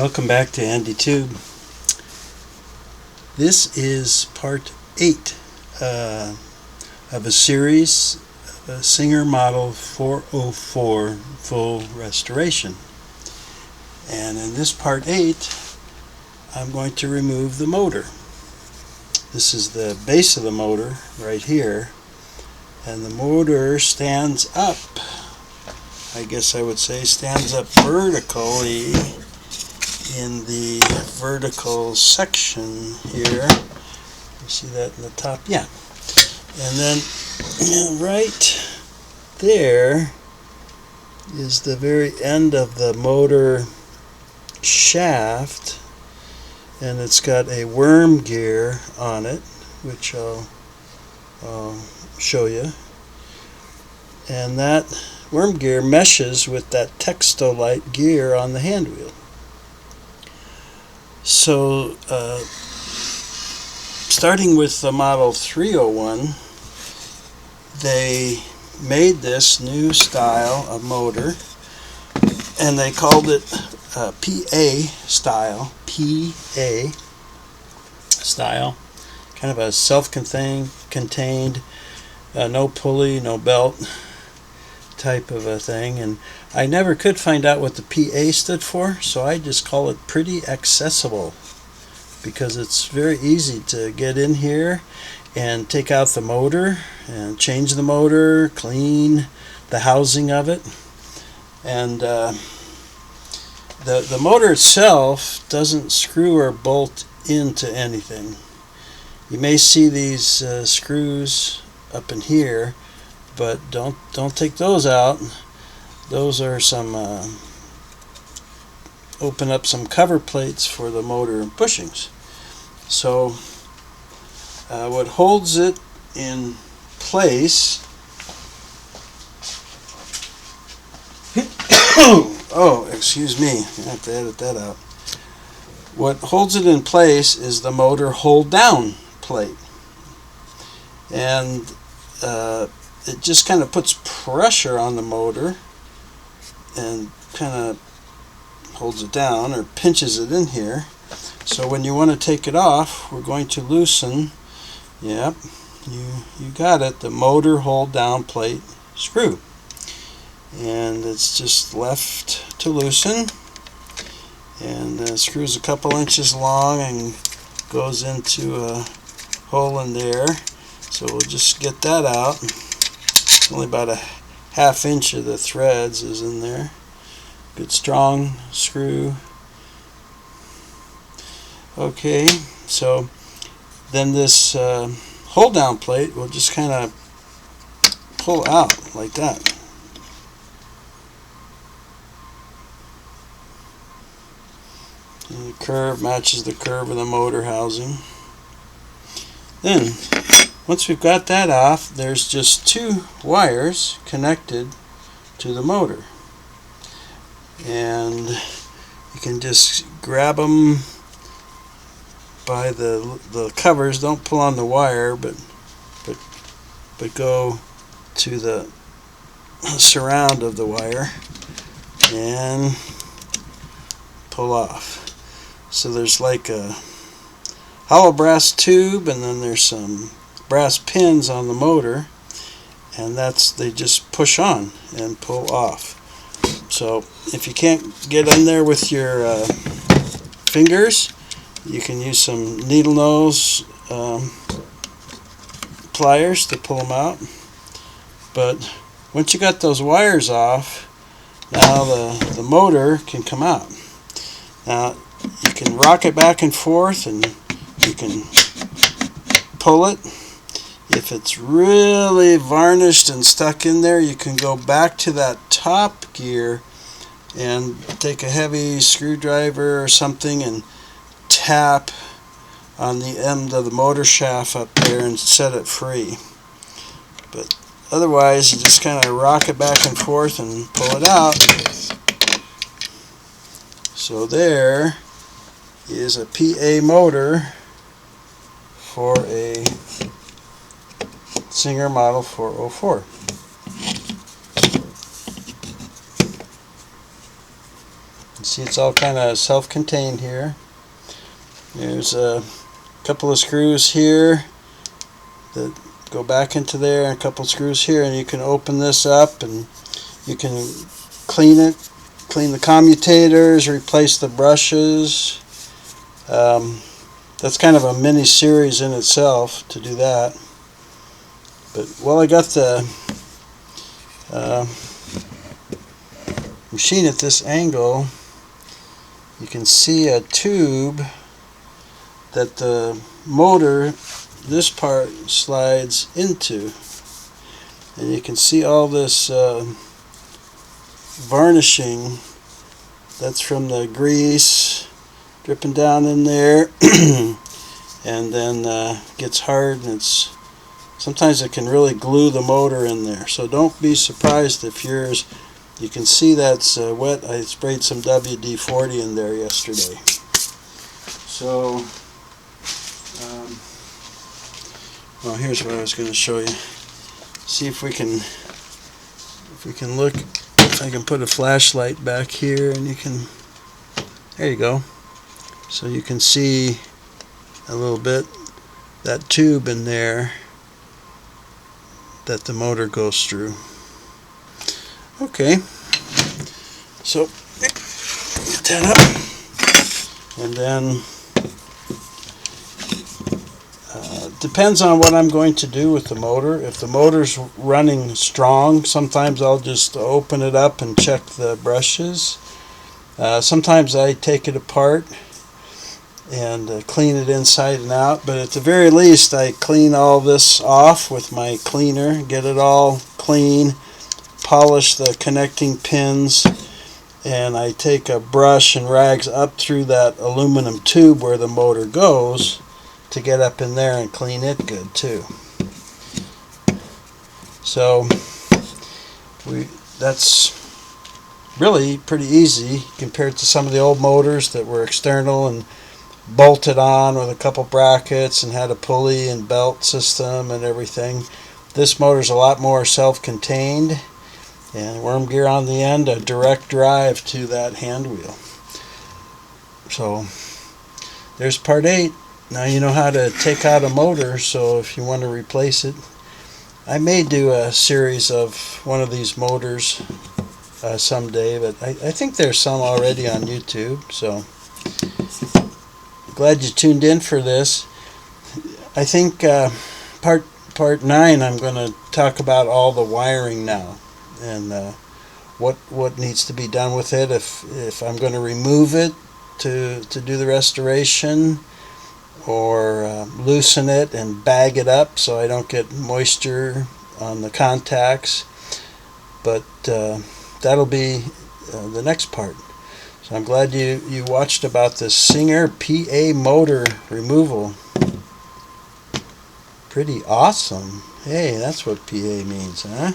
Welcome back to Andy Tube. This is part 8 of a series of a Singer Model 404 full restoration. And in this part 8, I'm going to remove the motor. This is the base of the motor right here, and the motor stands up. I guess I would say stands up vertically in the vertical section here. You see that in the top? Yeah. And then right there is the very end of the motor shaft, and it's got a worm gear on it, which I'll show you. And that worm gear meshes with that Textolite gear on the hand wheel. So starting with the Model 301, they made this new style of motor, and they called it PA style. PA style, kind of a self-contained, no pulley, no belt type of a thing. And I never could find out what the PA stood for, so I just call it pretty accessible, because it's very easy to get in here and take out the motor and change the motor, clean the housing of it. And the motor itself doesn't screw or bolt into anything. You may see these screws up in here, but don't take those out. Those are some open up some cover plates for the motor bushings. So what holds it in place oh, excuse me, I have to edit that out. What holds it in place is the motor hold down plate, and it just kind of puts pressure on the motor and kind of holds it down or pinches it in here. So when you want to take it off, we're going to loosen, yep, you got it, the motor hold down plate screw. And it's just left to loosen, and the screw's a couple inches long and goes into a hole in there. So we'll just get that out. Only about a ½ inch of the threads is in there. Good strong screw. Okay, so then this hold down plate will just kind of pull out like that. And the curve matches the curve of the motor housing. Then once we've got that off, there's just 2 wires connected to the motor, and you can just grab them by the covers. Don't pull on the wire, but go to the surround of the wire and pull off. So there's like a hollow brass tube, and then there's some brass pins on the motor, and they just push on and pull off. So if you can't get in there with your fingers, you can use some needle nose pliers to pull them out. But once you got those wires off, now the motor can come out. Now you can rock it back and forth, and you can pull it. If it's really varnished and stuck in there, you can go back to that top gear and take a heavy screwdriver or something and tap on the end of the motor shaft up there and set it free. But otherwise, you just kind of rock it back and forth and pull it out. So there is a PA motor for a Singer Model 404. See, it's all kind of self-contained here. There's a couple of screws here that go back into there, and a couple of screws here, and you can open this up and you can clean it, clean the commutators, replace the brushes. That's kind of a mini series in itself to do that. But while I got the machine at this angle, you can see a tube that the motor, this part, slides into. And you can see all this varnishing that's from the grease dripping down in there and then gets hard, and sometimes it can really glue the motor in there. So don't be surprised if yours, you can see that's wet. I sprayed some WD-40 in there yesterday. So well, here's what I was going to show you. See if we can look. I can put a flashlight back here, and you can. There you go. So you can see a little bit that tube in there that the motor goes through. Okay. So get that up, and then. Depends on what I'm going to do with the motor. If the motor's running strong, sometimes I'll just open it up and check the brushes. Sometimes I take it apart and clean it inside and out, but at the very least I clean all this off with my cleaner, get it all clean, polish the connecting pins, and I take a brush and rags up through that aluminum tube where the motor goes to get up in there and clean it good too. So that's really pretty easy compared to some of the old motors that were external and bolted on with a couple brackets and had a pulley and belt system and everything. This motor's a lot more self-contained, and worm gear on the end, a direct drive to that hand wheel. So there's part 8. Now you know how to take out a motor, so if you want to replace it, I may do a series of one of these motors someday, but I think there's some already on YouTube, so glad you tuned in for this. I think part 9 I'm going to talk about all the wiring now, and what needs to be done with it, if I'm going to remove it to do the restoration, or loosen it and bag it up so I don't get moisture on the contacts. But that'll be the next part. So I'm glad you watched about this Singer PA motor removal. Pretty awesome. Hey, that's what PA means, huh?